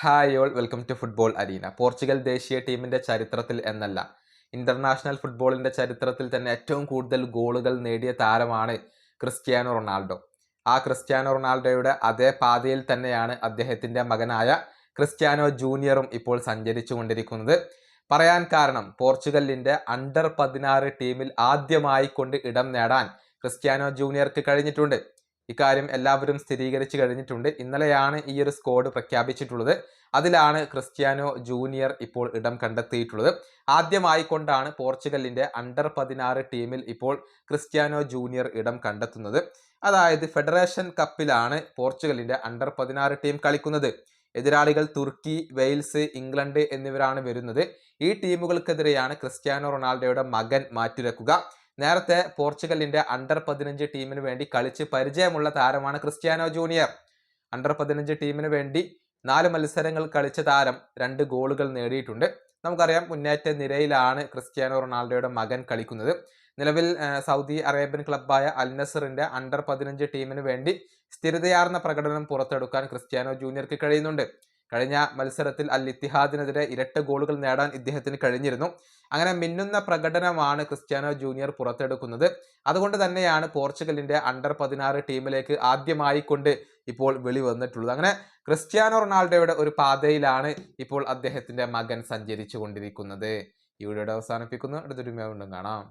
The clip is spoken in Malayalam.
Hi all welcome to football arena. Portugal ദേശീയ ടീമിന്റെ ചരിത്രത്തിൽ എന്നല്ല, ഇന്റർനാഷണൽ ഫുട്ബോളിന്റെ ചരിത്രത്തിൽ തന്നെ ഏറ്റവും കൂടുതൽ ഗോളുകൾ നേടിയ താരമാണ് ക്രിസ്ത്യാനോ റൊണാൾഡോ. ആ ക്രിസ്ത്യാനോ റൊണാൾഡോയുടെ അതേ പാതയിൽ തന്നെയാണ് അദ്ദേഹത്തിന്റെ മകനായ ക്രിസ്ത്യാനോ ജൂനിയറും ഇപ്പോൾ സഞ്ചരിച്ചു കൊണ്ടിരിക്കുന്നത്. പറയാൻ കാരണം, പോർച്ചുഗലിന്റെ അണ്ടർ 16 ടീമിൽ ആദ്യമായി കൊണ്ട് ഇടം നേടാൻ ക്രിസ്ത്യാനോ ജൂനിയർക്ക് കഴിഞ്ഞിട്ടുണ്ട്. ഇക്കാര്യം എല്ലാവരും സ്ഥിരീകരിച്ചു കഴിഞ്ഞിട്ടുണ്ട്. ഇന്നലെയാണ് ഈ ഒരു സ്ക്വാഡ് പ്രഖ്യാപിച്ചിട്ടുള്ളത്. അതിലാണ് ക്രിസ്ത്യാനോ ജൂനിയർ ഇപ്പോൾ ഇടം കണ്ടെത്തിയിട്ടുള്ളത്. ആദ്യമായി കൊണ്ടാണ് പോർച്ചുഗലിന്റെ അണ്ടർ 16 ടീമിൽ ഇപ്പോൾ ക്രിസ്ത്യാനോ ജൂനിയർ ഇടം കണ്ടെത്തുന്നത്. അതായത് ഫെഡറേഷൻ കപ്പിലാണ് പോർച്ചുഗലിന്റെ അണ്ടർ 16 ടീം കളിക്കുന്നത്. എതിരാളികൾ തുർക്കി, വെയിൽസ്, ഇംഗ്ലണ്ട് എന്നിവരാണ് വരുന്നത്. ഈ ടീമുകൾക്കെതിരെയാണ് ക്രിസ്ത്യാനോ റൊണാൾഡോയുടെ മകൻ മാറ്റുരക്കുക. നേരത്തെ പോർച്ചുഗലിന്റെ അണ്ടർ 15 ടീമിന് വേണ്ടി കളിച്ച് പരിചയമുള്ള താരമാണ് ക്രിസ്ത്യാനോ ജൂനിയർ. അണ്ടർ 15 ടീമിന് വേണ്ടി 4 മത്സരങ്ങൾ കളിച്ച താരം 2 ഗോളുകൾ നേടിയിട്ടുണ്ട്. നമുക്കറിയാം, മുന്നേറ്റ നിരയിലാണ് ക്രിസ്ത്യാനോ റൊണാൾഡോയുടെ മകൻ കളിക്കുന്നത്. നിലവിൽ സൗദി അറേബ്യൻ ക്ലബ്ബായ അൽ നസറിന്റെ അണ്ടർ 15 ടീമിന് വേണ്ടി സ്ഥിരതയാർന്ന പ്രകടനം പുറത്തെടുക്കാൻ ക്രിസ്ത്യാനോ ജൂനിയർക്ക് കഴിയുന്നുണ്ട്. കഴിഞ്ഞ മത്സരത്തിൽ അൽ ഇത്തിഹാദിനെതിരെ ഇരട്ട ഗോളുകൾ നേടാൻ ഇദ്ദേഹത്തിന് കഴിഞ്ഞിരുന്നു. അങ്ങനെ മിന്നുന്ന പ്രകടനമാണ് ക്രിസ്ത്യാനോ ജൂനിയർ പുറത്തെടുക്കുന്നത്. അതുകൊണ്ട് തന്നെയാണ് പോർച്ചുഗലിന്റെ അണ്ടർ 16 ടീമിലേക്ക് ആദ്യമായി കൊണ്ട് ഇപ്പോൾ വെളി വന്നിട്ടുള്ളത്. അങ്ങനെ ക്രിസ്ത്യാനോ റൊണാൾഡോയുടെ ഒരു പാതയിലാണ് ഇപ്പോൾ അദ്ദേഹത്തിന്റെ മകൻ സഞ്ചരിച്ചു കൊണ്ടിരിക്കുന്നത്. ഈ വീഡിയോയുടെ അവസാനിപ്പിക്കുന്നു. അടുത്തൊരു വീണ്ടും കാണാം.